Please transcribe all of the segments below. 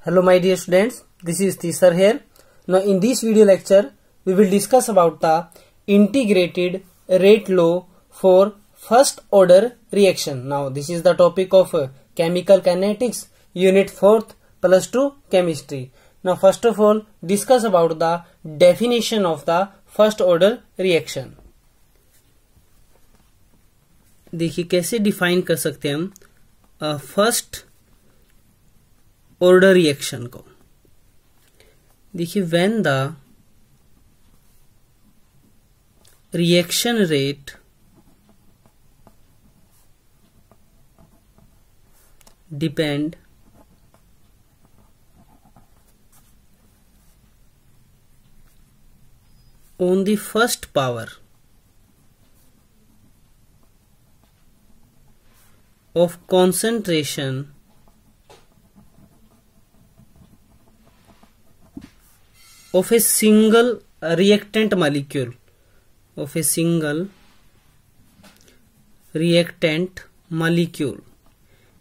Hello my dear students, this is Tisar here. Now in this video lecture, we will discuss about the integrated rate law for first order reaction. Now this is the topic of chemical kinetics, unit 4th plus 2 chemistry. Now first of all, discuss about the definition of the first order reaction. देखिए कैसे define कर सकते हैं हम first order reaction को. देखिए when the reaction rate depend on the first power of concentration of a single reactant molecule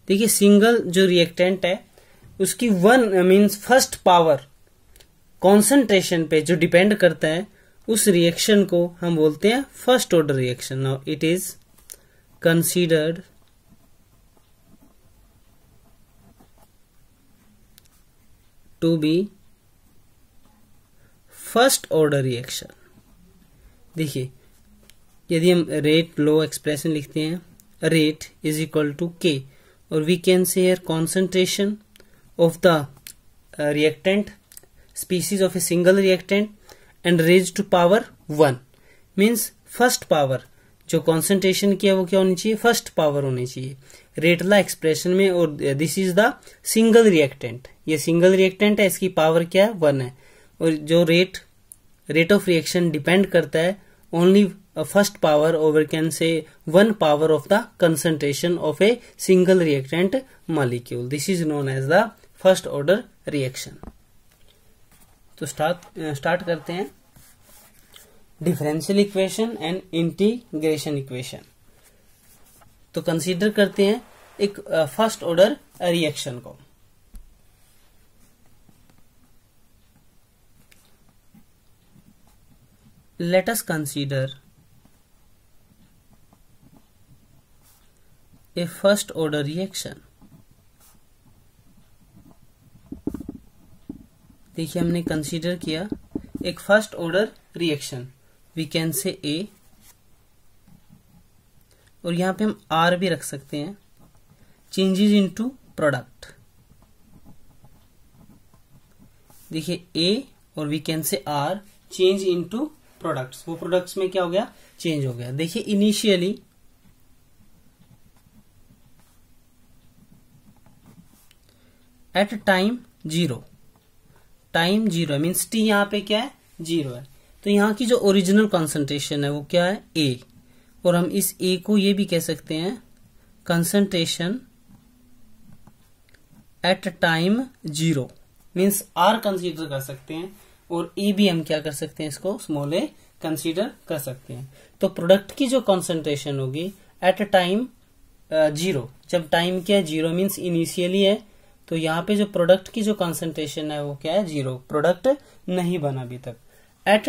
देखिए single जो रिएक्टेंट है उसकी one means first power concentration पे जो डिपेंड करता है उस रिएक्शन को हम बोलते हैं first order reaction. Now it is considered to be first order reaction. देखिए यदि हम रेट लो एक्सप्रेशन लिखते हैं, rate is equal to k और we can say here concentration of the reactant species of a single reactant and raise to power 1 means first power जो concentration की है वो क्या होनी चाहिए, फर्स्ट पावर होनी चाहिए रेटला एक्सप्रेशन में. और this is the single reactant, ये सिंगल रिएक्टेंट है, इसकी पावर क्या है 1 है. और जो रेट ऑफ रिएक्शन डिपेंड करता है only first power over can say 1 power of the concentration of a single reactant molecule. This is known as the first order reaction. तो स्टार्ट करते हैं differential equation and integration equation. तो consider करते हैं एक first order reaction को. Let us consider a first order reaction. देखिए हमने कंसीडर किया एक first order reaction, we can say a और यहां पे हम आर भी रख सकते हैं. Changes into product. देखिए ए और we can say R change into products, वो प्रोडक्ट्स में क्या हो गया, चेंज हो गया. देखिए initially at time zero means T यहां पे क्या है, 0 है. तो यहां की जो ओरिजिनल कॉन्सेंट्रेशन है वो क्या है, ए. और हम इस ए को ये भी कह सकते हैं concentration at time 0 means R consider कर सकते हैं. और ए भी हम क्या कर सकते हैं, इसको स्मॉल ए कंसीडर कर सकते हैं. तो प्रोडक्ट की जो कॉन्सेंट्रेशन होगी एट टाइम 0, जब टाइम क्या है 0 मीन्स इनिशियली है, तो यहाँ पे जो प्रोडक्ट की जो कंसेंट्रेशन है वो क्या है, 0. प्रोडक्ट नहीं बना अभी तक. At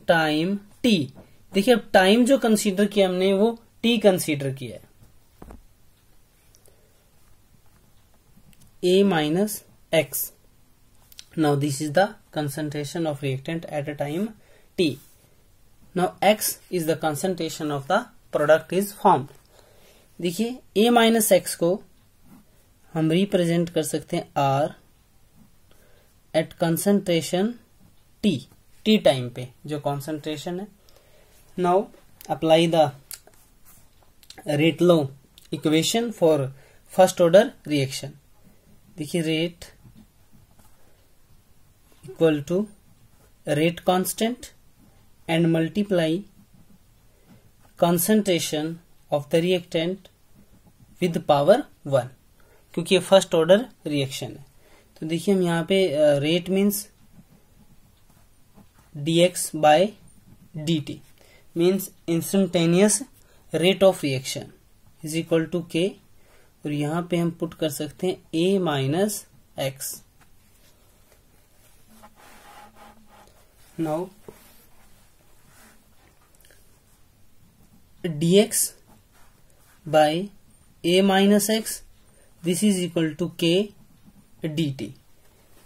time T. देखिए अब टाइम जो कंसीडर किया हमने वो टी कंसीडर किया है. A minus x. Now this is the concentration of reactant at a time t. Now x is the concentration of the product is formed. देखिए a minus x को हम represent कर सकते हैं r at concentration t time पे जो concentration है. Now apply the rate law equation for first order reaction. देखिए rate equal to rate constant and multiply concentration of the reactant with power 1, क्योंकि ये फर्स्ट ऑर्डर रिएक्शन है. तो देखिए हम यहाँ पे rate means dx by dt means instantaneous rate of reaction is equal to k और यहां पे हम पुट कर सकते हैं a minus x. Now dx by a minus x, this is equal to k dt।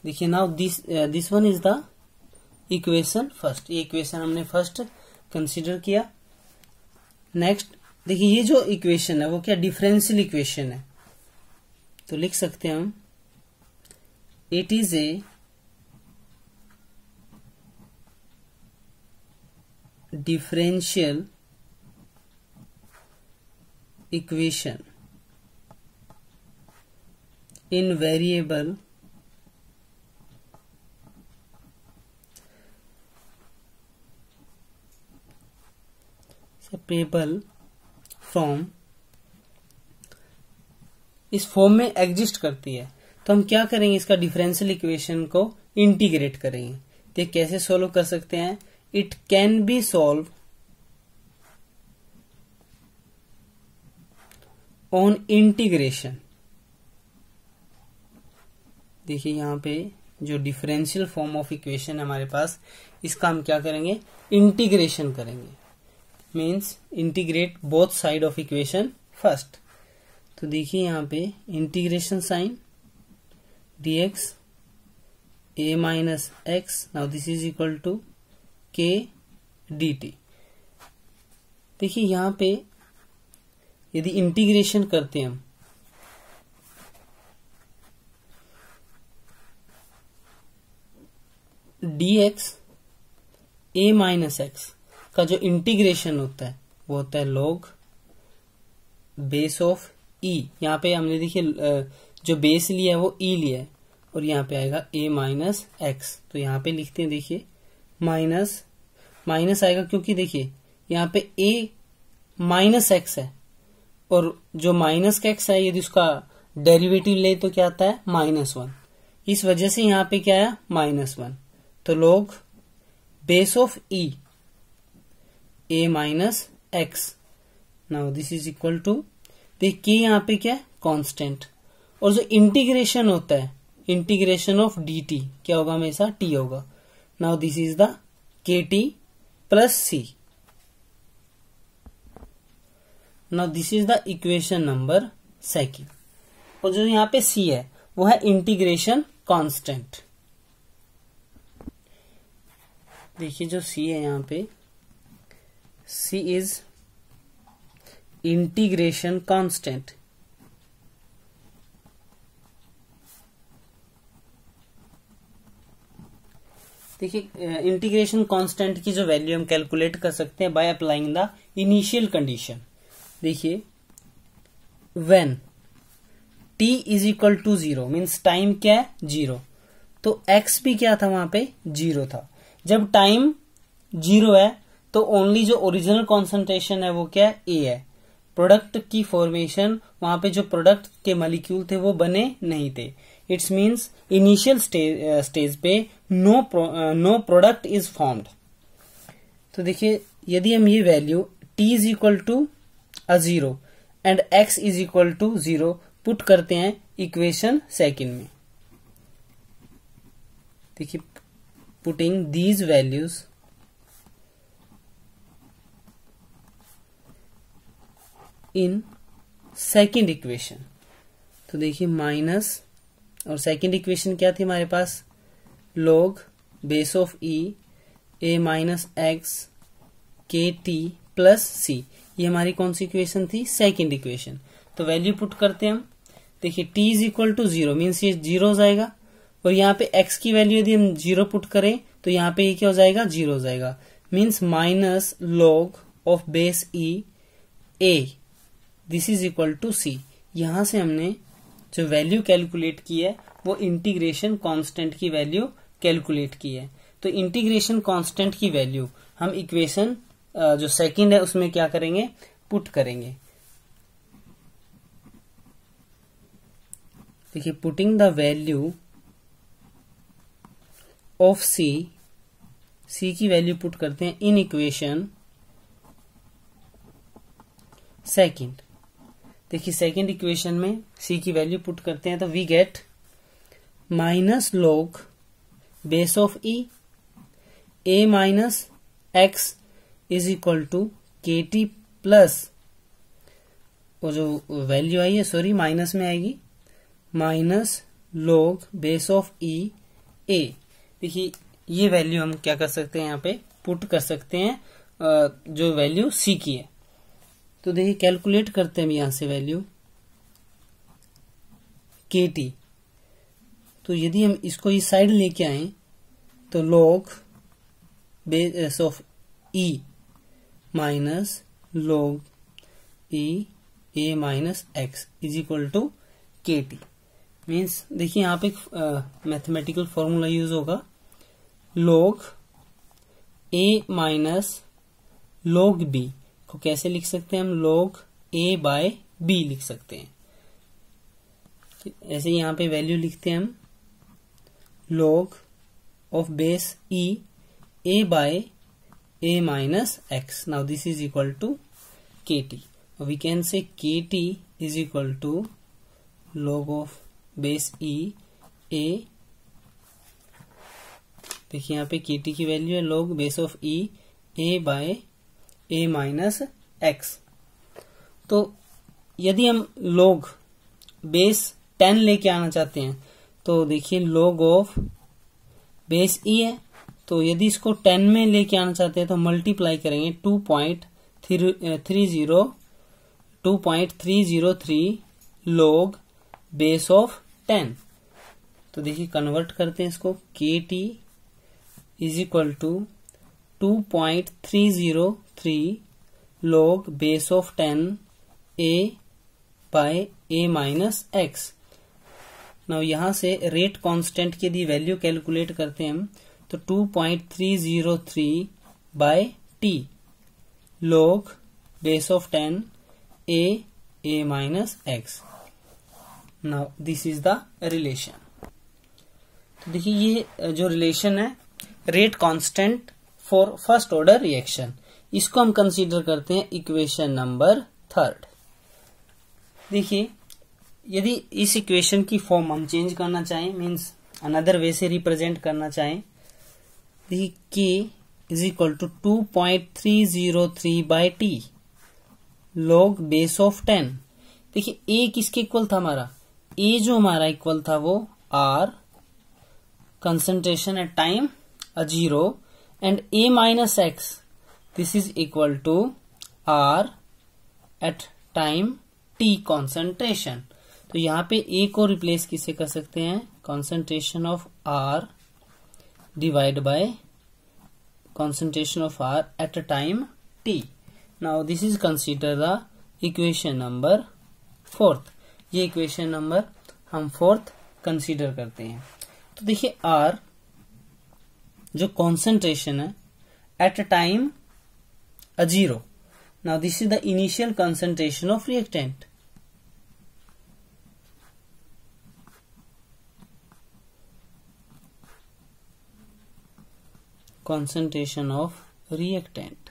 देखिए now this one is the equation first. ये equation हमने फर्स्ट कंसीडर किया। नेक्स्ट देखिए ये जो इक्वेशन है वो क्या डिफरेंशियल इक्वेशन है, तो लिख सकते हैं हम it is a differential equation in variable separable from, इस फॉर्म में एग्जिस्ट करती है। तो हम क्या करेंगे, इसका डिफरेंशियल इक्वेशन को इंटीग्रेट करेंगे। तो कैसे सोल्व कर सकते हैं, it can be solve on integration. देखिए यहाँ पे जो डिफरेंशियल फॉर्म ऑफ इक्वेशन है हमारे पास, इसका हम क्या करेंगे, इंटीग्रेशन करेंगे। Means integrate both side of equation first. तो देखिए यहाँ पे integration sign dx a minus x, now this is equal to k dt। देखिए यहाँ पे यदि इंटीग्रेशन करते हैं हम, dx a माइनस एक्स का जो इंटीग्रेशन होता है वो होता है log बेस ऑफ e। यहाँ पे हमने देखिए जो बेस लिया है वो e लिया है, और यहाँ पे आएगा a माइनस एक्स। तो यहाँ पे लिखते हैं, देखिए माइनस माइनस आएगा क्योंकि देखिए यहाँ पे a माइनस एक्स है, और जो माइनस का एक्स है यदि उसका डेरिवेटिव ले तो क्या आता है -1। इस वजह से यहाँ पे क्या आया -1। तो log base of e a minus x, now this is equal to, देखिए यहाँ पे क्या है, कांस्टेंट। और जो इंटीग्रेशन होता है, इंटीग्रेशन ऑफ dt क्या होगा, हमेशा t होगा। Now this is the kt plus c। Now this is the equation number second. और जो यहाँ पे c है वो है इंटीग्रेशन कांस्टेंट। देखिए जो c है यहाँ पे, c इज इंटीग्रेशन कांस्टेंट। देखिए इंटीग्रेशन कांस्टेंट की जो वैल्यू हम कैलकुलेट कर सकते हैं by applying the initial condition. देखिए when t is equal to 0 means time क्या है, 0, तो x भी क्या था, वहां पे 0 था। जब टाइम 0 है तो ओनली जो ओरिजिनल कॉन्सेंट्रेशन है वो क्या है, a है। प्रोडक्ट की फॉर्मेशन, वहां पे जो प्रोडक्ट के मॉलिक्यूल थे वो बने नहीं थे। इट्स मीन्स इनिशियल स्टेज पे नो प्रोडक्ट इज फॉर्म्ड। तो देखिए यदि हम ये value t is equal to 0 and x is equal to 0 put करते हैं इक्वेशन सेकंड में, देखिए putting these values in second equation. तो देखिए माइनस, और सेकंड इक्वेशन क्या थी हमारे पास, log base of e a minus x k t plus c. ये हमारी कौन सी इक्वेशन थी, सेकंड इक्वेशन। तो वैल्यू पुट करते हैं हम, देखिए t is equal to 0 means ये 0 हो जाएगा, और यहाँ पे x की वैल्यू यदि हम 0 पुट करें तो यहाँ पे ये क्या हो जाएगा, 0 हो जाएगा। Means minus log of base e a, this is equal to c। यहां से हमने जो वैल्यू कैलकुलेट की है वो इंटीग्रेशन कांस्टेंट की वैल्यू कैलकुलेट की है। तो इंटीग्रेशन कांस्टेंट की वैल्यू हम इक्वेशन जो सेकंड है उसमें क्या करेंगे, पुट करेंगे। देखिए putting the value of c की वैल्यू पुट करते हैं इन इक्वेशन सेकंड। देखिए सेकेंड इक्वेशन में c की वैल्यू पुट करते हैं तो we get minus log base of a minus x is equal to kt plus वो जो वैल्यू आई है सॉरी माइनस में आएगी minus log base of a। देखिए ये वैल्यू हम क्या कर सकते हैं यहाँ पे पुट कर सकते हैं जो वैल्यू c की है। तो देखिए कैलकुलेट करते हैं यहां से वैल्यू kt। तो यदि हम इसको इस साइड लेके आए तो log base of e minus log a minus x is equal to kt। Means देखिए यहाँ पे मैथमेटिकल फॉर्मूला यूज होगा log a minus log b को कैसे लिख सकते हैं हम log a बाय b लिख सकते हैं। ऐसे यहाँ पे वैल्यू लिखते हैं हम log of base e a bye a minus x। Now this is equal to kt। We can say kt is equal to log of base e a। देखिए यहाँ पे kt की वैल्यू है log base of e a bye a minus x. तो यदि हम log बेस 10 लेके आना चाहते हैं तो देखिए log ऑफ बेस e है, तो यदि इसको 10 में लेके आना चाहते हैं तो मल्टीप्लाई करेंगे 2.303 log बेस ऑफ 10। तो देखिए कन्वर्ट करते हैं इसको kt is equal to 2.303 log base of 10 a bye a minus x। Now यहां से रेट कांस्टेंट की यदि वैल्यू कैलकुलेट करते हैं हम तो 2.303 by t log base of 10 a minus x। Now this is the relation. तो देखिए ये जो रिलेशन है rate constant for first order reaction, इसको हम कंसीडर करते हैं इक्वेशन नंबर 3। देखिए यदि इस इक्वेशन की फॉर्म हम चेंज करना चाहें मींस अनदर वे से रिप्रेजेंट करना चाहें, देखिए k is equal to 2.303 by t log base of 10। देखिए a किसके इक्वल था हमारा, a जो हमारा इक्वल था वो r concentration at time 0 and a minus x this is equal to r at time t concentration। तो यहाँ पे a को रिप्लेस किसे कर सकते हैं, concentration of r divide by concentration of r at a time t। now this is consider the equation number 4। ये equation number हम 4th कंसीडर करते हैं। तो देखिए r जो कॉन्सेंट्रेशन है at time 0। Now this is the initial concentration of reactant. Concentration of reactant,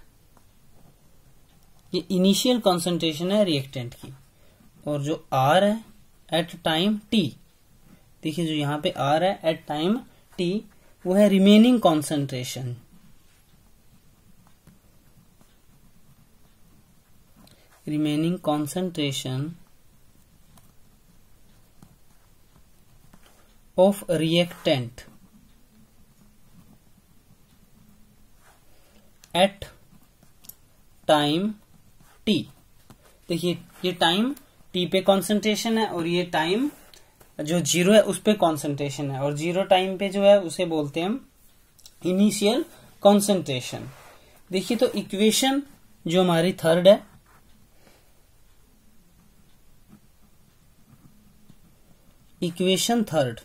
ये initial concentration है रिएक्टेंट की। और जो R है एट टाइम t, देखिए जो यहां पे R है एट टाइम t वो है remaining concentration. Remaining concentration of reactant eight time t। देखिए ये टाइम t पे कॉन्सेंट्रेशन है और ये टाइम जो 0 है उस पे कॉन्सेंट्रेशन है, और 0 टाइम पे जो है उसे बोलते हैं हम इनिशियल कॉन्सेंट्रेशन। देखिए तो इक्वेशन जो हमारी 3rd है, इक्वेशन 3rd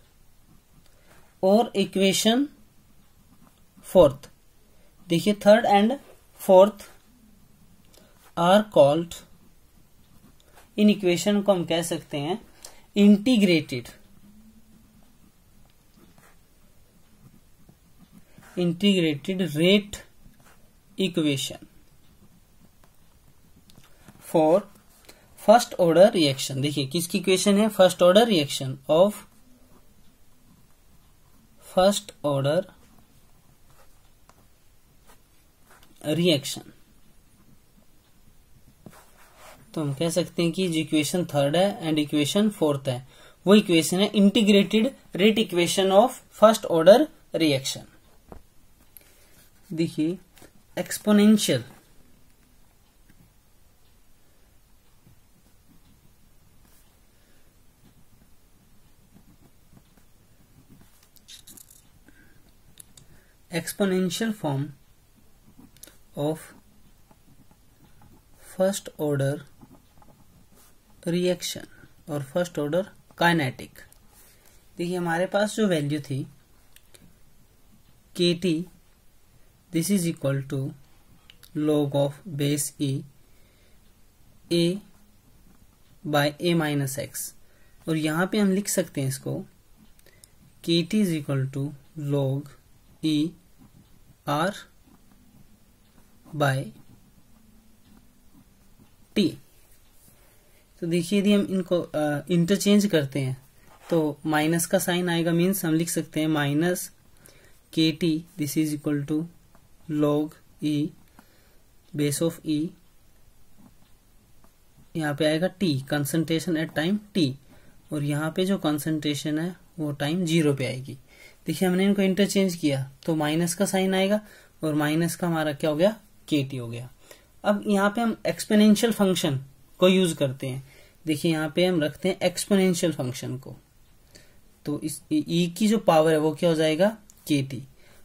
और इक्वेशन 4th, देखिए 3rd and 4th are called, इन इक्वेशन को हम कह सकते हैं integrated rate equation. First order reaction, देखिए किसकी इक्वेशन है, first order reaction of first order reaction. तो हम कह सकते हैं कि जो इक्वेशन थर्ड है एंड इक्वेशन फोर्थ है वो इक्वेशन है integrated rate equation of first order reaction. देखिए exponential form of first order reaction और फर्स्ट ऑर्डर काइनेटिक। देखिए हमारे पास जो वैल्यू थी kT, this is equal to log of base e a bye a minus x, और यहां पे हम लिख सकते हैं इसको kT is equal to log e r by t। तो देखिए यदि हम इनको इंटरचेंज करते हैं तो माइनस का साइन आएगा, मीन्स हम लिख सकते हैं minus kT this is equal to log e base of e, यहाँ पे आएगा t concentration eight time t, और यहाँ पे जो कंसंट्रेशन है वो टाइम 0 पे आएगी। देखिए हमने इनको इंटरचेंज किया तो माइनस का साइन आएगा और माइनस का हमारा क्या हो गया, kT हो गया। अब यहाँ पे हम एक्सपोनेंशियल फंक्शन को यूज करते हैं। देखिए यहाँ पे हम रखते हैं एक्सपोनेंशियल फंक्शन को, तो इस e की जो पावर है वो क्या हो जाएगा kT,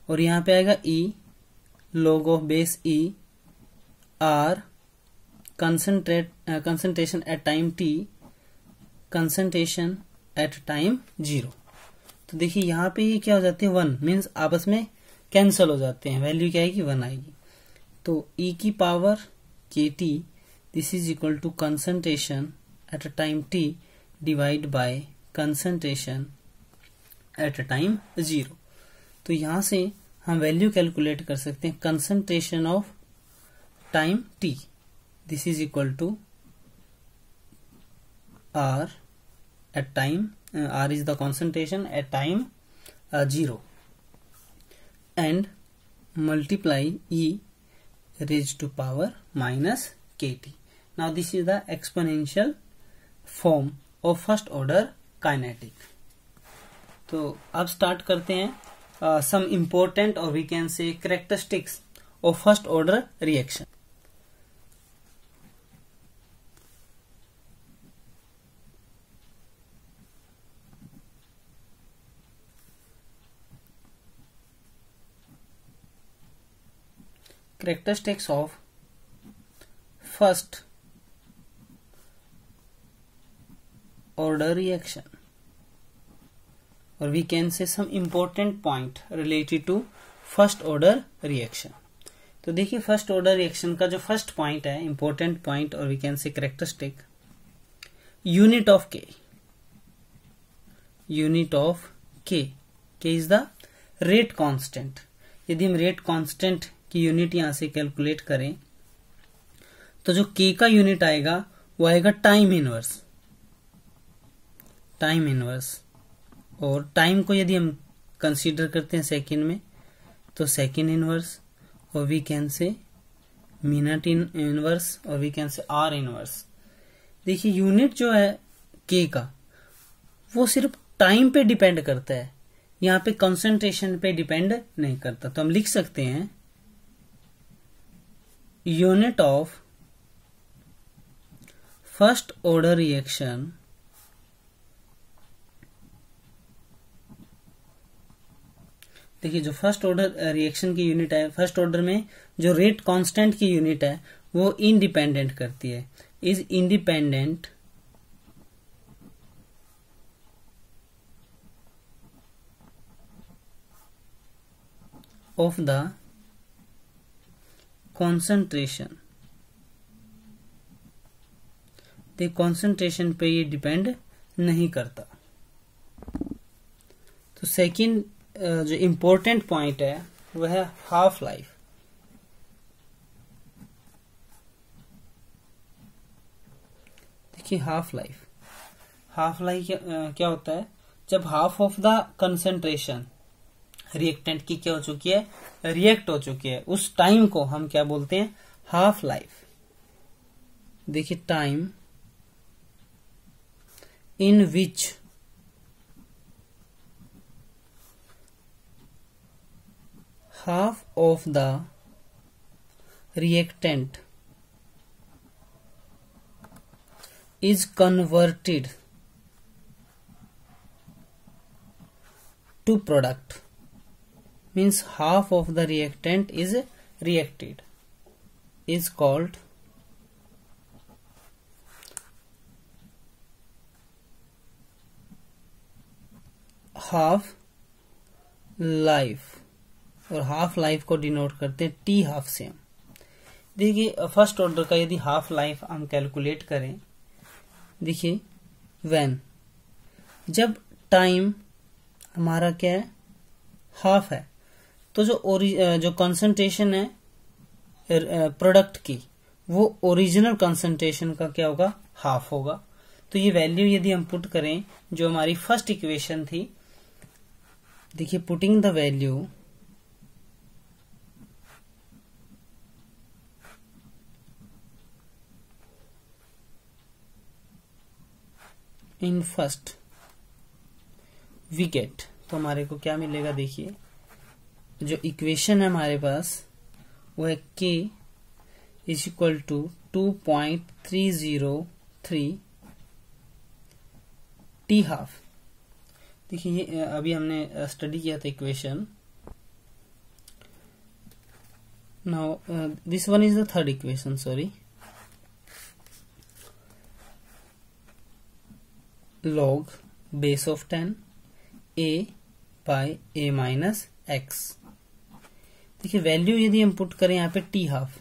और यहाँ पे आएगा e log of base e r concentration eight time t concentration at time 0। तो देखिए यहाँ पे ये क्या हो जाती है 1, मीन्स आपस में कैंसिल हो जाते हैं, वैल्यू क्या आएगी 1 आएगी। तो e की power kT this is equal to concentration eight time t divide by concentration at time 0। तो यहां से हम वैल्यू कैलकुलेट कर सकते हैं concentration of time t this is equal to r at time, r is the concentration at time 0 and multiply e raised to power minus kT. Now this is the exponential form of first order kinetic. तो अब start करते हैं some important or we can say characteristics of first order reaction. Characteristics of first order reaction, or we can say some important point related to first order reaction. तो देखिए first order reaction का जो first point है, important point और we can say characteristic, unit of K, unit of K, K is the rate constant. यदि हम rate constant की unit यहां से कैलकुलेट करें तो जो k का यूनिट आएगा वो आएगा टाइम इनवर्स, टाइम इनवर्स, और टाइम को यदि हम कंसीडर करते हैं सेकंड में तो सेकंड इनवर्स, और we can say minute inverse, और we can say hour inverse. देखिए यूनिट जो है k का वो सिर्फ टाइम पे डिपेंड करता है, यहाँ पे कंसंट्रेशन पे डिपेंड नहीं करता। तो हम लिख सकते हैं unit of first order reaction देखिए जो फर्स्ट ऑर्डर रिएक्शन की यूनिट है, फर्स्ट ऑर्डर में जो रेट कांस्टेंट की यूनिट है वो इंडिपेंडेंट करती है, is independent of the concentration. तो कंसंट्रेशन पे ये डिपेंड नहीं करता। तो सेकंड जो इम्पोर्टेंट पॉइंट है वह है हाफ लाइफ। देखिए हाफ लाइफ, हाफ लाइफ क्या होता है, जब half of the concentration reactant की क्या हो चुकी है, रिएक्ट हो चुकी है, उस टाइम को हम क्या बोलते हैं, हाफ लाइफ। देखिए time in which half of the reactant is converted to product, means half of the reactant is reacted, is called half life, और हाफ लाइफ को डिनोट करते हैं टी हाफ से हम। देखिए फर्स्ट ऑर्डर का यदि हाफ लाइफ हम कैलकुलेट करें, देखिए व्हेन, जब टाइम हमारा क्या है, हाफ है, तो जो कंसंट्रेशन है प्रोडक्ट की, वो ओरिजिनल कंसंट्रेशन का क्या होगा, हाफ होगा। तो ये वैल्यू यदि हम पुट करें, जो हमारी फर्स्ट इक्वेशन थी, देखिए putting the value in first we get, तो हमारे को क्या मिलेगा, देखिए जो इक्वेशन है हमारे पास वो है k is equal to 2.303 T half. देखिए ये अभी हमने स्टडी किया था equation. Now this one is the third equation, sorry, log base of 10 a by a minus x। देखिए वैल्यू यदि हम पुट करें यहाँ पे टी हाफ,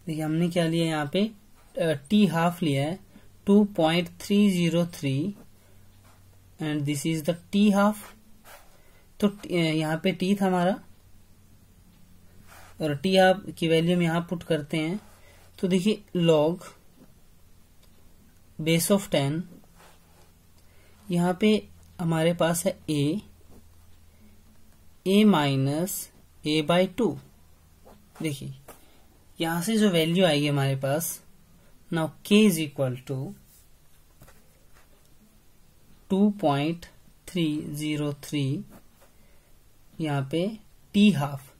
देखिए हमने क्या लिया यहाँ पे, टी हाफ लिया है 2.303 and this is the T half. तो यहाँ पे टी था हमारा, और टी हाफ की वैल्यू हम यहाँ पुट करते हैं। तो देखिए log बेस ऑफ 10, यहाँ पे हमारे पास है a माइनस a बाई 2। देखिए यहां से जो वैल्यू आएगी हमारे पास, now k is equal to 2.303, यहाँ पे t हाफ।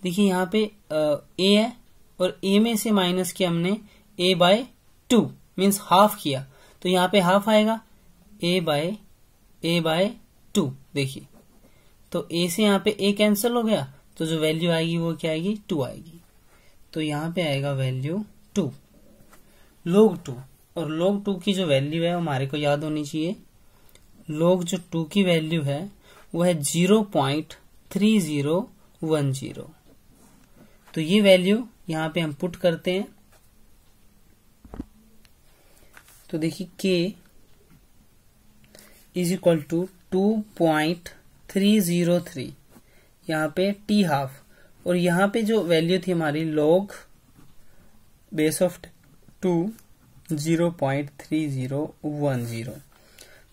देखिए यहाँ पे a है, और a में से माइनस किया हमने a बाय 2, मीन्स हाफ किया, तो यहाँ पे हाफ आएगा a बाय 2। देखिए तो a से यहाँ पे a कैंसिल हो गया, तो जो वैल्यू आएगी वो क्या आएगी, 2 आएगी। तो यहाँ पे आएगा वैल्यू 2, log 2। और log 2 की जो वैल्यू है हमारे को याद होनी चाहिए, log जो 2 की वैल्यू है वो है 0.3010। तो ये वैल्यू यहाँ पे हम पुट करते हैं। तो देखिए k इज इक्वल टू 2.303, यहाँ पे टी हाफ, और यहाँ पे जो वैल्यू थी हमारी log बेस ऑफ 2 0.3010।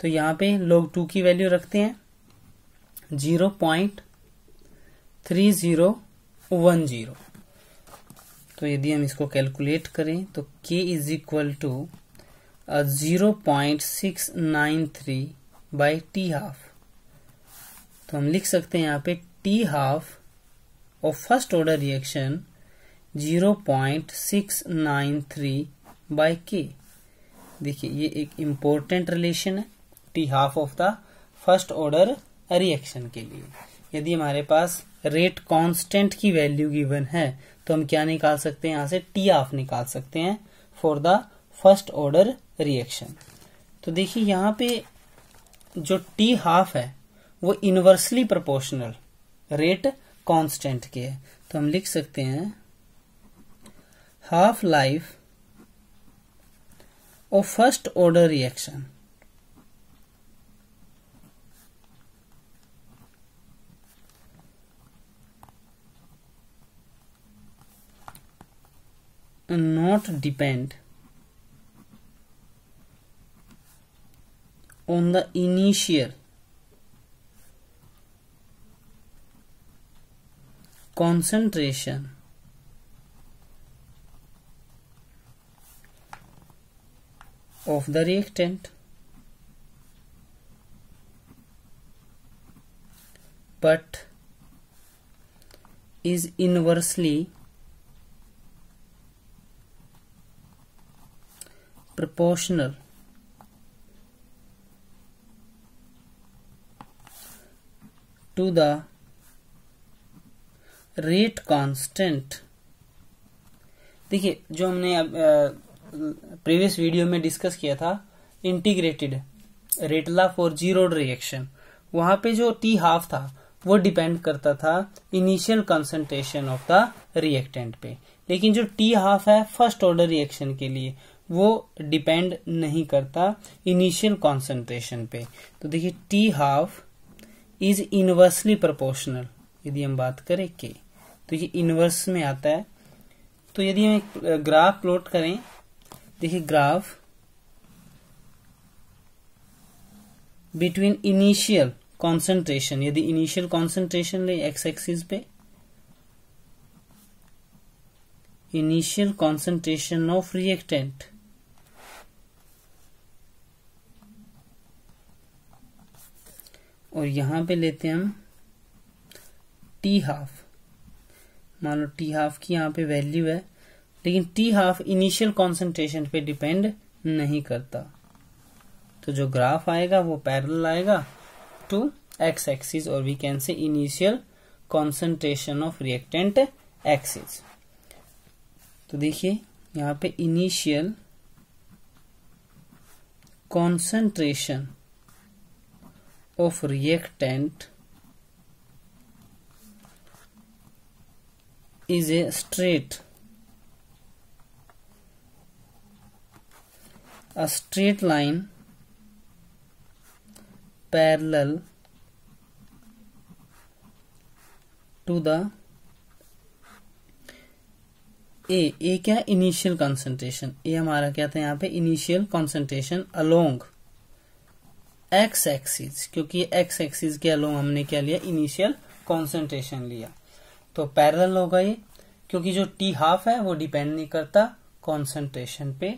तो यहाँ पे log 2 की वैल्यू रखते हैं 0.3010। तो यदि हम इसको कैलकुलेट करें तो k is equal to 0.693 by T half. तो हम लिख सकते हैं यहाँ पे T half of first order reaction 0.693 by K. देखिए ये एक इम्पोर्टेंट रिलेशन है T half of the first order reaction के लिए। यदि हमारे पास रेट कांस्टेंट की वैल्यू गिवन है तो हम क्या निकाल सकते हैं, यहाँ से टी हाफ निकाल सकते हैं for the first order reaction. तो देखिए यहाँ पे जो टी हाफ है वो इनवर्सली प्रोपोर्शनल रेट कांस्टेंट के है। तो हम लिख सकते हैं half life of first order reaction not depend on the initial concentration of the reactant, but is inversely proportional to the rate constant। देखिए जो हमने प्रीवियस वीडियो में डिस्कस किया था integrated rate law for zero reaction, वहां पे जो T half था वो डिपेंड करता था initial concentration of the reactant पे, लेकिन जो टी हाफ है फर्स्ट ऑर्डर रिएक्शन के लिए वो डिपेंड नहीं करता इनिशियल कंसंट्रेशन पे। तो देखिए T half is inversely proportional, यदि हम बात करें के तो ये इनवर्स में आता है। तो यदि हम एक ग्राफ प्लॉट करें, देखिए ग्राफ बिटवीन इनिशियल कॉन्सेंट्रेशन, यदि इनिशियल कॉन्सेंट्रेशन ले एक्स एक्सिस पे, इनिशियल कॉन्सेंट्रेशन ऑफ रिएक्टेंट और यहां पे लेते हैं हम टी हाफ। मान लो टी हाफ की यहाँ पे वैल्यू है, लेकिन टी हाफ इनिशियल कॉन्सेंट्रेशन पे डिपेंड नहीं करता, तो जो ग्राफ आएगा वो पैरेलल आएगा टू एक्स एक्सिस और we can say initial concentration of reactant axis. तो देखिए यहाँ पे initial concentration of reactant is a straight line parallel to the A क्या इनिशियल कंसंट्रेशन, ए हमारा क्या था यहाँ पे initial concentration along x axis, क्योंकि एक्स एक्सिस के अलोंग हमने क्या लिया इनिशियल कंसंट्रेशन लिया, तो पैरेलल होगा ये, क्योंकि जो टी हाफ है वो डिपेंड नहीं करता कंसंट्रेशन पे।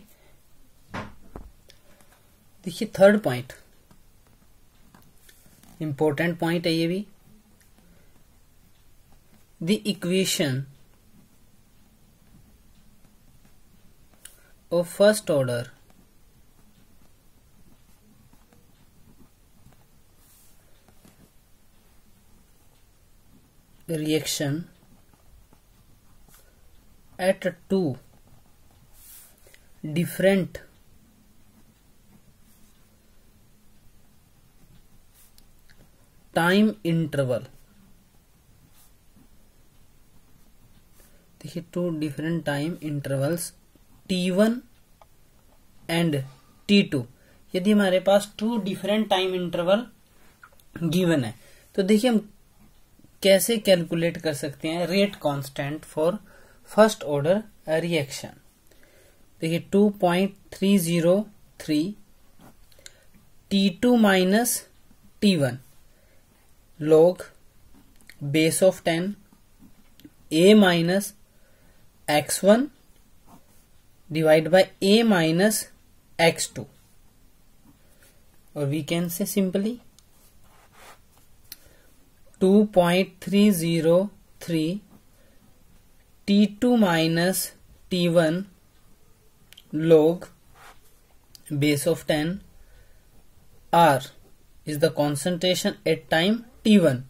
देखिए थर्ड पॉइंट इंपॉर्टेंट पॉइंट है ये भी, the equation of first order reaction at two different time interval, देखिए two different time intervals T1 and T2। यदि हमारे पास two different time interval given है तो देखिए हम कैसे कैलकुलेट कर सकते हैं rate constant for first order reaction. देखिए 2.303 T2 minus T1 log base of 10 A minus x1 divide by A minus x2, और we can say simply 2.303 T2 minus T1 log base of 10 R is the concentration at time T1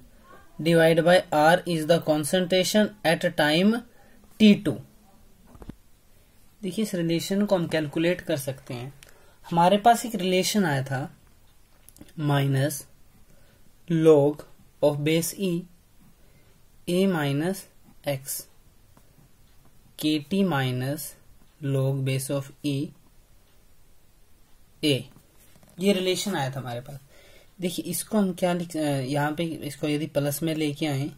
divided by R is the concentration at time T2। देखिए इस relation को हम calculate कर सकते हैं। हमारे पास एक रिलेशन आया था minus log of base E A minus x kt minus log base of E A, ये रिलेशन आया था हमारे पास। देखिए इसको हम क्या लिख, यहाँ पे इसको यदि प्लस में लेके आए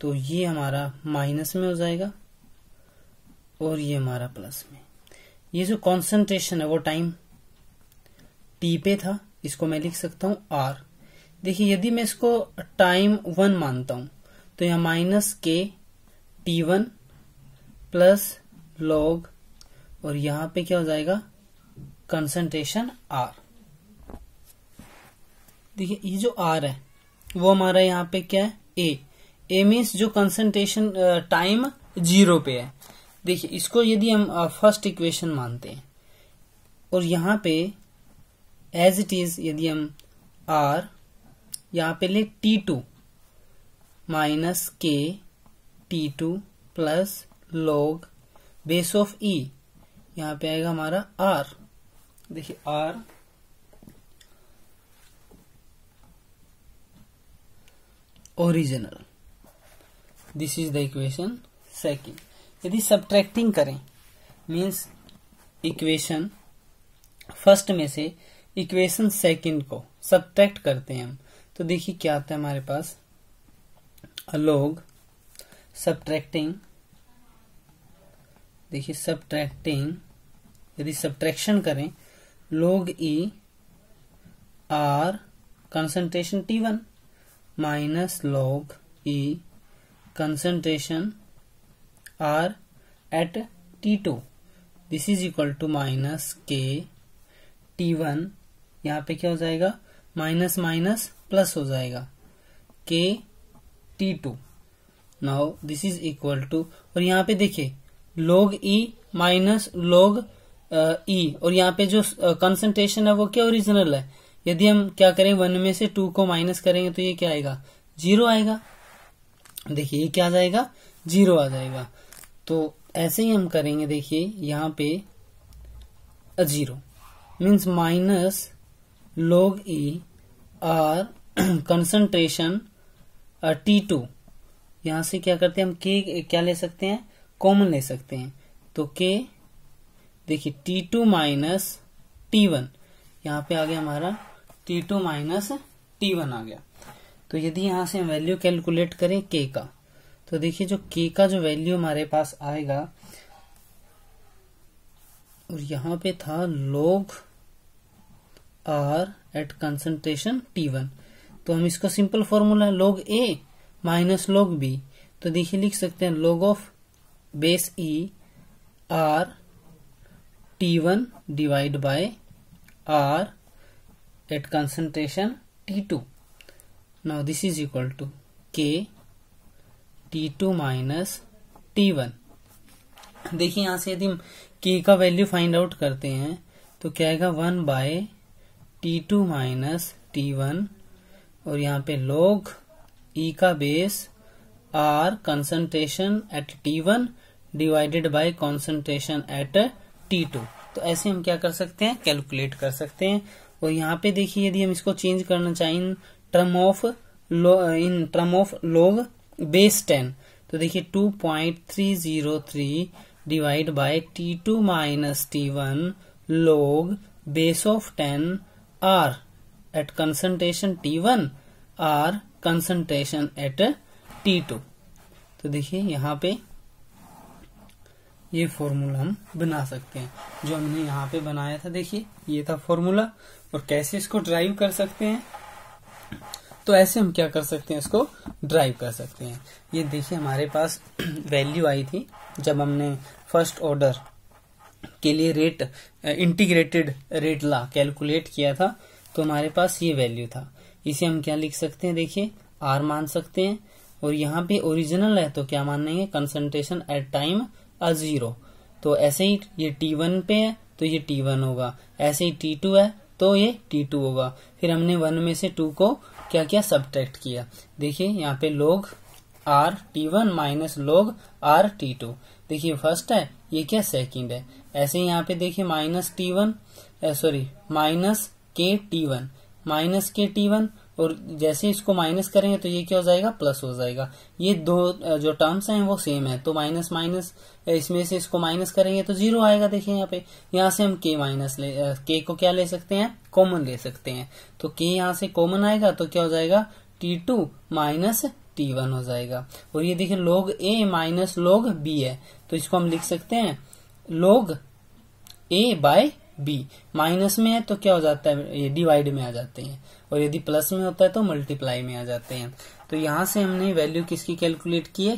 तो ये हमारा माइनस में हो जाएगा और ये हमारा प्लस में। ये जो कॉन्सेंट्रेशन है वो टाइम टी पे था, इसको मैं लिख सकता हूं आर। देखिए यदि मैं इसको टाइम 1 मानता हूं तो यहाँ minus K T1 plus log, और यहाँ पे क्या हो जाएगा कंसंट्रेशन आर। देखिए ये जो आर है वो हमारा यहाँ पे क्या है ए मीन्स जो कंसंट्रेशन टाइम 0 पे है। देखिए इसको यदि हम फर्स्ट इक्वेशन मानते हैं और यहाँ पे एज इट इज यदि हम आर यहाँ पे ले T2 minus k T2 plus log base of e, यहाँ पे आएगा हमारा आर। देखिए R original, this is the equation second. यदि सब्ट्रैक्टिंग करें मीन्स इक्वेशन फर्स्ट में से इक्वेशन सेकंड को सब्ट्रैक्ट करते हैं हम, तो देखिए क्या आता है हमारे पास लॉग सब्ट्रैक्टिंग। देखिए सब्ट्रैक्टिंग यदि सब्ट्रैक्शन करें log E R concentration T1 minus log E concentration R at T2, this is equal to minus K T1, यहाँ पे क्या हो जाएगा माइनस माइनस प्लस हो जाएगा K T2। Now this is equal to, और यहाँ पे देखिए log E minus log E, और यहाँ पे जो कंसंट्रेशन है वो क्या ओरिजिनल है। यदि हम क्या करें 1 में से 2 को माइनस करेंगे तो ये क्या आएगा 0 आएगा। देखिए ये क्या आ जाएगा 0 आ जाएगा। तो ऐसे ही हम करेंगे, देखिए यहाँ पे 0 means minus log E R concentration T2, यहां से क्या करते हैं हम के क्या ले सकते हैं कॉमन ले सकते हैं, तो के देखिए T2 माइनस T1, यहाँ पे आ गया हमारा T2 माइनस T1 आ गया। तो यदि यहां से हम वैल्यू कैलकुलेट करें के का, तो देखिए जो के का जो वैल्यू हमारे पास आएगा, और यहाँ पे था log R at concentration T1, तो हम इसको simple formula log A minus log B, तो देखिए लिख सकते हैं log of base E R T1 divide by R at concentration T2। Now this is equal to K T2 minus T1। देखिए यहां से यदि हम K का वैल्यू फाइंड आउट करते हैं तो क्या आएगा 1 बाय T2 माइनस T1, और यहाँ पे log E का base R concentration at T1 divided by concentration at T2। तो ऐसे हम क्या कर सकते हैं कैलकुलेट कर सकते हैं। और यहाँ पे देखिए यदि हम इसको चेंज करना चाहें इन टर्म ऑफ log बेस 10, तो देखिए 2.303 divide by T2 minus T1 log base of 10 R at concentration T1 R concentration at T2। तो देखिए यहाँ पे ये फॉर्मूला हम बना सकते हैं जो हमने यहाँ पे बनाया था। देखिए ये था फॉर्मूला, और कैसे इसको ड्राइव कर सकते हैं, तो ऐसे हम क्या कर सकते हैं इसको ड्राइव कर सकते हैं। ये देखिए हमारे पास वैल्यू आई थी जब हमने फर्स्ट ऑर्डर के लिए रेट इंटीग्रेटेड रेट ला कैलकुलेट किया था, तो हमारे पास ये वैल्यू था। इसे हम क्या लिख सकते हैं, देखिए R मान सकते हैं, और यहाँ पे ओरिजिनल है तो क्या मानेंगे कंसंट्रेशन एट टाइम 0। तो ऐसे ही ये T1 पे है तो ये T1 होगा, ऐसे ही T2 है तो ये T2 होगा। फिर हमने 1 में से 2 को क्या किया सब्ट्रैक्ट किया। देखिए यहाँ पे log R T1 minus log R T2, देखिए फर्स्ट है ये क्या सेकंड है। ऐसे ही यहाँ पे देखिए माइनस के T1 और जैसे इसको माइनस करेंगे तो ये क्या हो जाएगा प्लस हो जाएगा। ये दो जो टर्म्स हैं वो सेम है, तो माइनस माइनस इसमें से इसको माइनस करेंगे तो 0 आएगा। देखिए यहाँ पे यहाँ से हम के को क्या ले सकते हैं कॉमन ले सकते हैं, तो के यहाँ से कॉमन आएगा तो क्या हो जाएगा T2 माइनस T1 हो जाएगा। और ये देखिए log A minus log B है, तो इसको हम लिख सकते हैं log A by B. Minus में है तो क्या हो जाता है, ये डिवाइड में आ जाते हैं, और यदि प्लस में होता है तो मल्टीप्लाई में आ जाते हैं। तो यहाँ से हमने वैल्यू किसकी कैलकुलेट की है,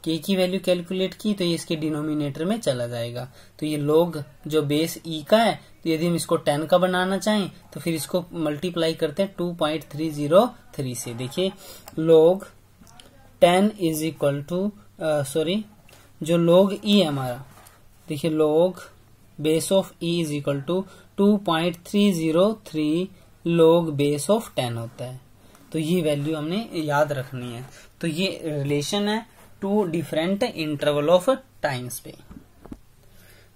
के की वैल्यू कैलकुलेट की, तो ये इसके डिनोमिनेटर में चला जाएगा। तो ये log जो बेस ई का है, तो यदि हम इसको 10 का बनाना चाहें तो फिर इसको मल्टीप्लाई करते हैं 2.303 से। देखिए log 10 इज इक्वल टू जो log ई है हमारा, देखिए log base of E is equal to 2.303 log base of 10 होता है। तो ये वैल्यू हमने याद रखनी है। तो ये रिलेशन है two different interval of times पे।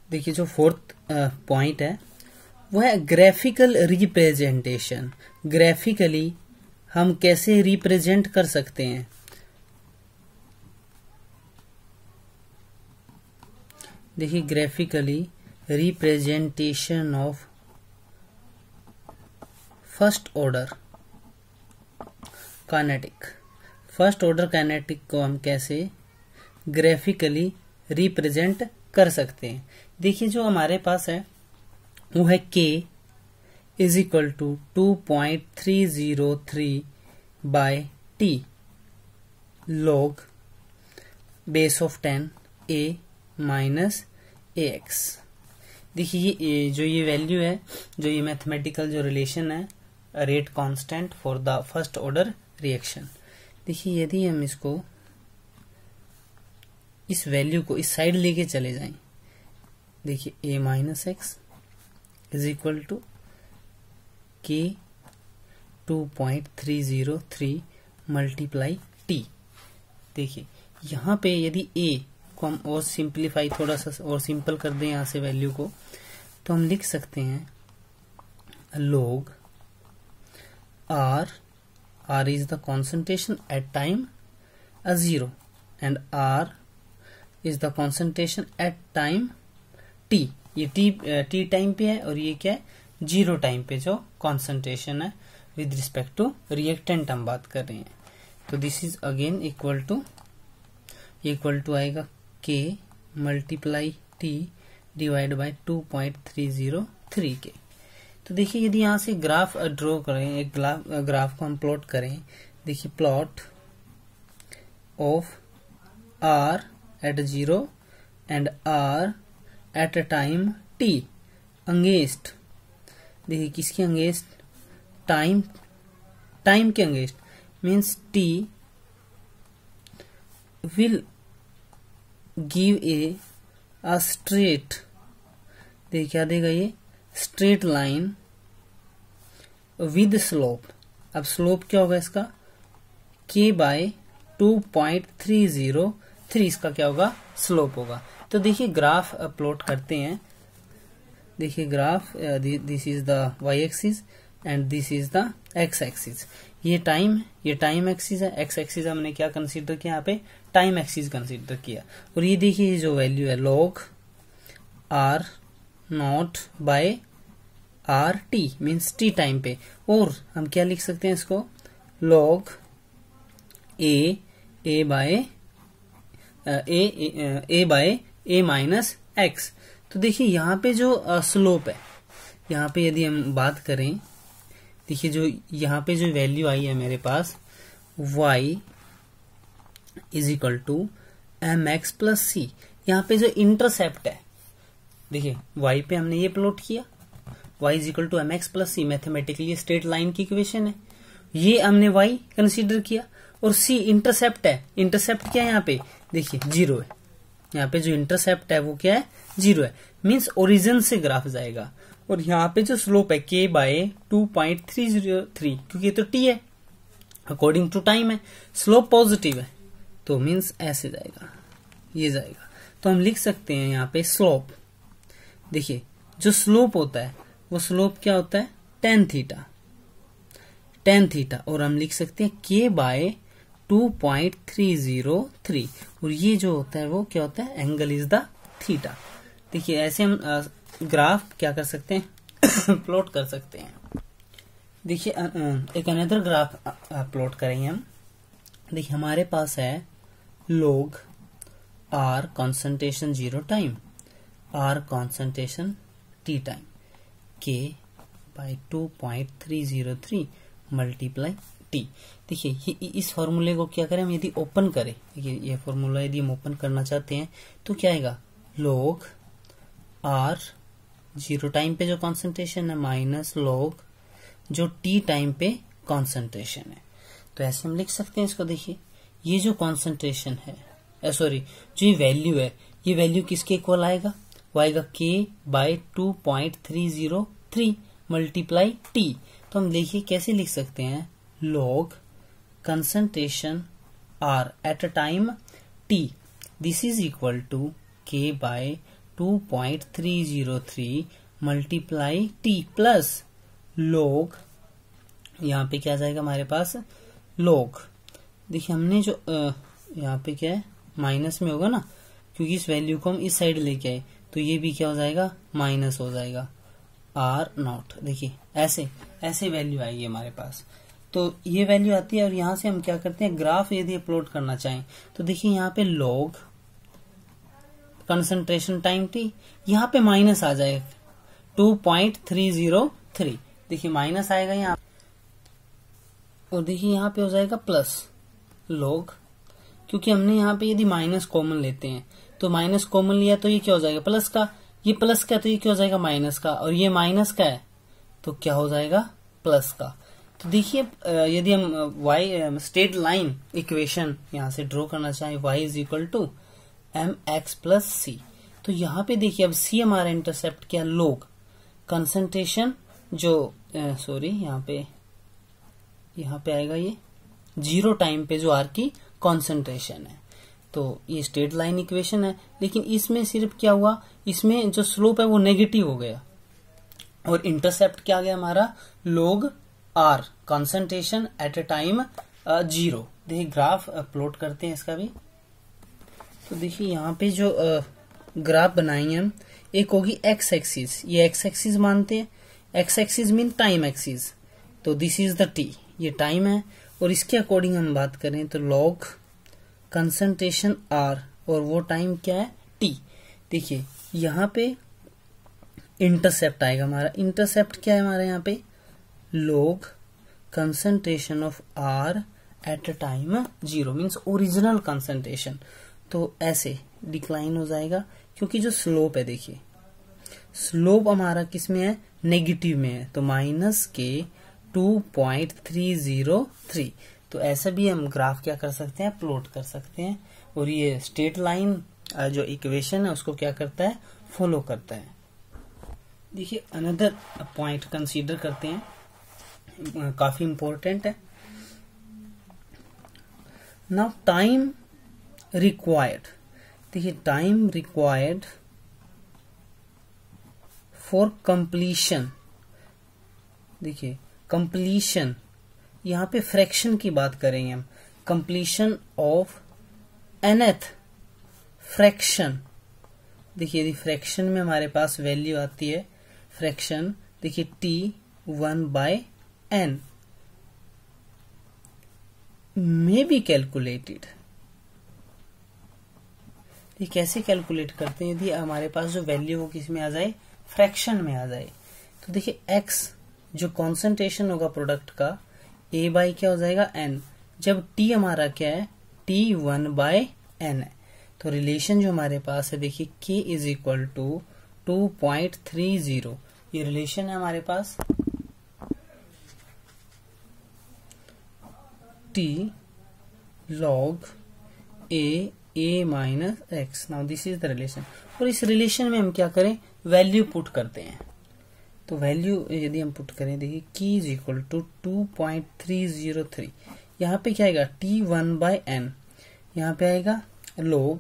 देखिए जो फोर्थ पॉइंट है वो है ग्राफिकल रिप्रेजेंटेशन। ग्राफिकली हम कैसे रिप्रेजेंट कर सकते हैं। देखिए graphically representation of first order kinetic. First order kinetic को हम कैसे ग्राफिकली रिप्रेजेंट कर सकते हैं। देखिए जो हमारे पास है वो है k is equal to 2.303 by t log base of 10 a minus ax। देखिए ये वैल्यू है, जो ये मैथमेटिकल जो रिलेशन है rate constant for the first order reaction. देखिए यदि हम इसको इस वैल्यू को इस साइड लेके चले जाएं, देखिए a minus x is equal to k 2.303 multiply t। देखिए यहाँ पे यदि a को हम और सिंप्लीफाई थोड़ा सा और सिंपल कर दें यहाँ से वैल्यू को, तो हम लिख सकते हैं log r is the concentration at time 0 and r is the concentration at time t। ये t टाइम पे है और ये क्या है, 0 टाइम पे जो कॉन्सेंट्रेशन है विद रिस्पेक्ट टू रिएक्टेंट हम बात कर रहे हैं। तो this is again equal to आएगा k multiply t divide by 2.303 के। तो देखिए यदि यहाँ से ग्राफ ड्रॉ करें, एक ग्राफ को हम प्लॉट करें, देखिए plot of r at 0 and r at a time t against. देखिए किसके अंगेस्ट, टाइम के against, means t will give a straight, देखिए क्या देगा ये, स्ट्रेट लाइन विद स्लोप। अब स्लोप क्या होगा इसका, k बाय 2.303 इसका क्या होगा, स्लोप होगा। तो देखिए ग्राफ प्लॉट करते हैं। देखिए graph, this is the y axis and this is the x axis. ये टाइम एक्सिस है, x एक्सिस हमने क्या कंसीडर किया, यहाँ पे टाइम एक्सिस कंसीडर किया। और ये देखिए जो वैल्यू है log r not by R T means T time पे, और हम क्या लिख सकते हैं इसको, log a bye a minus x. तो देखिए यहाँ पे जो स्लोप है, यहाँ पे यदि हम बात करें, देखिए जो यहाँ पे जो वैल्यू आई है मेरे पास y is equal to M x plus c. यहाँ पे जो इंटरसेप्ट है, देखिए y पे हमने ये प्लॉट किया, y is equal to M x plus C, mathematically straight line की इक्वेशन है, ये हमने y कंसीडर किया। और c इंटरसेप्ट है, इंटरसेप्ट क्या है यहाँ पे, देखिए 0 है, यहाँ पे जो इंटरसेप्ट है वो क्या है, 0 है, मीन्स ओरिजिन से ग्राफ जाएगा। और यहाँ पे जो स्लोप है k बाय 2.303, क्योंकि ये तो t है, अकॉर्डिंग टू टाइम है, स्लोप पॉजिटिव है, तो मीन्स ऐसे जाएगा, ये जाएगा। तो हम लिख सकते हैं यहाँ पे स्लोप, देखिए जो स्लोप होता है वो स्लोप क्या होता है, tan थीटा, और हम लिख सकते हैं k बाय 2.303, और ये जो होता है वो क्या होता है, एंगल इज द थीटा। देखिए ऐसे हम ग्राफ क्या कर सकते हैं, प्लॉट कर सकते हैं। देखिए एक अनदर ग्राफ प्लॉट करेंगे हम। देखिए हमारे पास है log r concentration 0 time, r concentration t time. k by 2.303 multiply T. देखिए इस फॉर्मूले को क्या करें हम, यदि ओपन करें, देखिए ये फॉर्मूला यदि हम ओपन करना चाहते हैं तो क्या आएगा, log r 0 टाइम पे जो कॉन्सेंट्रेशन है माइनस log जो t टाइम पे कॉन्सेंट्रेशन है। तो ऐसे हम लिख सकते हैं इसको। देखिए ये जो कॉन्सेंट्रेशन है, सॉरी जो ये वैल्यू है, ये वैल्यू किसके इक्वल आएगा, वो आएगा k बाई 2.303 मल्टीप्लाई टी। तो हम देखिए कैसे लिख सकते हैं, log concentration r at a time t, this is equal to k by 2.303 multiply t plus log, यहाँ पे क्या जाएगा हमारे पास log, देखिए हमने जो यहाँ पे क्या है माइनस में होगा ना, क्योंकि इस वैल्यू को हम इस साइड लेके आए तो ये भी क्या हो जाएगा, माइनस हो जाएगा r0। देखिए ऐसे ऐसे वैल्यू आएगी हमारे पास। तो ये वैल्यू आती है और यहाँ से हम क्या करते हैं, ग्राफ यदि अपलोड करना चाहें तो देखिए यहाँ पे log कंसंट्रेशन टाइम t, यहाँ पे माइनस आ जाएगा 2.303, देखिए माइनस आएगा यहाँ, और देखिए यहाँ पे हो जाएगा प्लस log, क्योंकि हमने यहाँ पे यदि माइनस कॉमन लेते हैं तो माइनस कॉमन लिया तो ये क्या हो जाएगा प्लस का, ये प्लस का तो ये क्या हो जाएगा माइनस का, और ये माइनस का है तो क्या हो जाएगा प्लस का। तो देखिए यदि हम y स्ट्रेट लाइन इक्वेशन यहाँ से ड्रॉ करना चाहें, y is equal to mx plus c, तो यहाँ पे देखिए अब c हमारा इंटरसेप्ट क्या, log कंसंट्रेशन जो सॉरी यहाँ पे आएगा ये 0 टाइम पे जो r की कॉन्सेंट्रेशन है। तो ये स्ट्रेट लाइन इक्वेशन है, लेकिन इसमें सिर्फ क्या हुआ, इसमें जो स्लोप है वो नेगेटिव हो गया और इंटरसेप्ट क्या आ गया हमारा, log r concentration at a time 0। देखिए ग्राफ प्लॉट करते हैं इसका भी। तो देखिए यहाँ पे जो ग्राफ बनाएंगे हम, एक होगी एक्स एक्सिस, ये एक्स एक्सिस मानते हैं, x axis mean time axis, तो दिस इज द टी, ये टाइम है, और इसके अकॉर्डिंग हम बात करें तो log कंसंट्रेशन r और वो टाइम क्या है t। देखिए यहाँ पे इंटरसेप्ट आएगा हमारा, इंटरसेप्ट क्या है हमारा यहाँ पे, log concentration of r at a time 0 means original concentration. तो ऐसे डिक्लाइन हो जाएगा, क्योंकि जो स्लोप है देखिए स्लोप हमारा किस में है, नेगेटिव में है, तो माइनस के 2.303। तो ऐसा भी हम ग्राफ क्या कर सकते हैं, प्लॉट कर सकते हैं, और ये स्ट्रेट लाइन जो इक्वेशन है उसको क्या करता है, फॉलो करता है। देखिए अनदर पॉइंट कंसीडर करते हैं, काफी इंपॉर्टेंट है। नाउ टाइम रिक्वायर्ड, देखिए टाइम रिक्वायर्ड फॉर कंप्लीशन, देखिए कंप्लीशन, यहाँ पे फ्रैक्शन की बात करेंगे हम, कंप्लीशन ऑफ nth फ्रैक्शन। देखिए यदि फ्रैक्शन में हमारे पास वैल्यू आती है फ्रैक्शन, देखिए t1/n may be calculated। ये कैसे कैलकुलेट करते हैं, यदि हमारे पास जो वैल्यू वो किस में आ जाए, फ्रैक्शन में आ जाए। तो देखिए x जो कॉन्सेंट्रेशन होगा प्रोडक्ट का, a बाई क्या हो जाएगा n, जब t हमारा क्या है t1/n है, तो रिलेशन जो हमारे पास है देखिए k इज इक्वल टू 2.30, ये रिलेशन है हमारे पास, t log a minus x। Now this is the relation, और इस रिलेशन में हम क्या करें, वैल्यू पुट करते हैं। तो वैल्यू यदि हम पुट करें, देखिए k इज इक्वल टू 2.303, यहाँ पे क्या आएगा t1/n, यहाँ पे आएगा log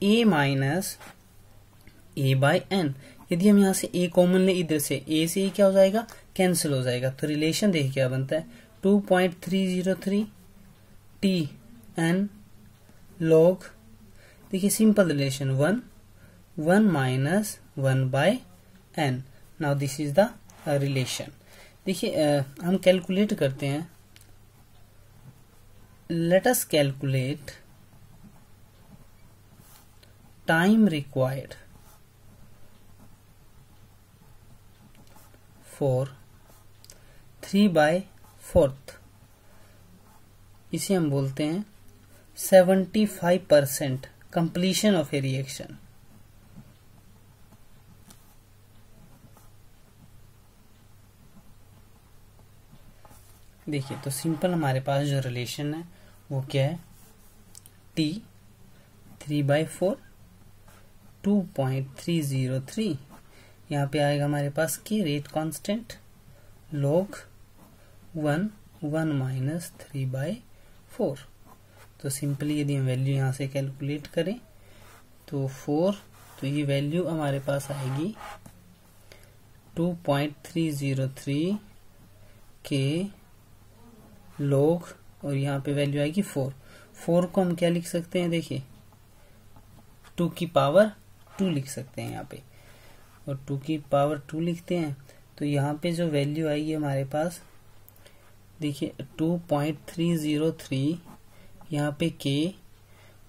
a माइनस a/n। यदि हम यहाँ से a कॉमन ले, इधर से a से क्या हो जाएगा, कैंसिल हो जाएगा, तो रिलेशन देखिए क्या बनता है, 2.303 tn log, देखिए simple relation 1 minus 1/n। Now this is the relation. देखिए हम कैलकुलेट करते हैं, let us calculate time required 4 3/4 इसे हम बोलते हैं 75% कंप्लीशन ऑफ ए रिएक्शन। देखिए तो सिंपल हमारे पास जो रिलेशन है वो क्या है, T 3/4 2.303, यहाँ पे आएगा हमारे पास की रेट कांस्टेंट log 1 1 - 3/4। तो सिंपली यदि हम वैल्यू यहाँ से कैलकुलेट करें तो 4, तो ये वैल्यू हमारे पास आएगी 2.303 के log, और यहाँ पे वैल्यू आएगी 4। 4 को हम क्या लिख सकते हैं, देखिए 2 की पावर 2 लिख सकते हैं यहाँ पे, और 2 की पावर 2 लिखते हैं तो यहाँ पे जो वैल्यू आएगी हमारे पास, देखिए 2.303 यहाँ पे k,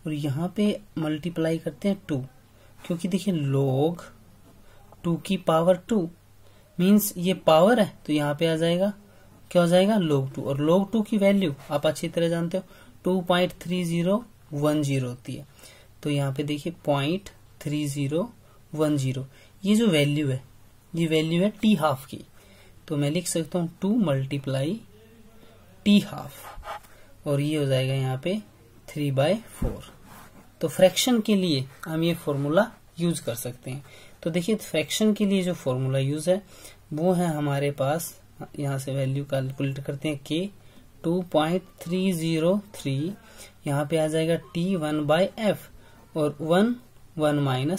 और यहाँ पे मल्टीप्लाई करते हैं 2, क्योंकि देखिए log 2 की पावर 2 मीन्स ये पावर है, तो यहाँ पे आ जाएगा क्या हो जाएगा log 2, और log 2 की वैल्यू आप अच्छी तरह जानते हो 2.3010 होती है। तो यहाँ पे देखिए 0.3010, ये जो वैल्यू है ये वैल्यू है T½ की, तो मैं लिख सकता हूँ 2 × T½ और ये हो जाएगा यहाँ पे 3/4। तो फ्रैक्शन के लिए हम ये फॉर्मूला यूज कर सकते हैं। तो देखिए फ्रैक्शन के लिए जो फॉर्मूला यूज है वो है हमारे पास, यहाँ से वैल्यू कैलकुलेट करते हैं K 2.303, यहाँ पे आ जाएगा T1/F और 1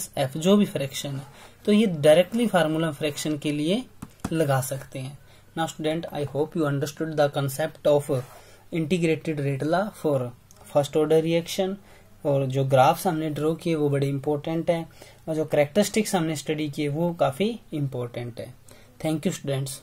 - F जो भी फ्रैक्शन है, तो ये डायरेक्टली फार्मूला फ्रैक्शन के लिए लगा सकते हैं। Now student, I hope you understood the concept of integrated rate law for first order reaction, और जो ग्राफ्स हमने ड्रॉ किए वो बड़े इंपॉर्टेंट है, और जो कैरेक्टरिस्टिक्स हमने स्टडी किए वो काफी इंपॉर्टेंट है। Thank you students.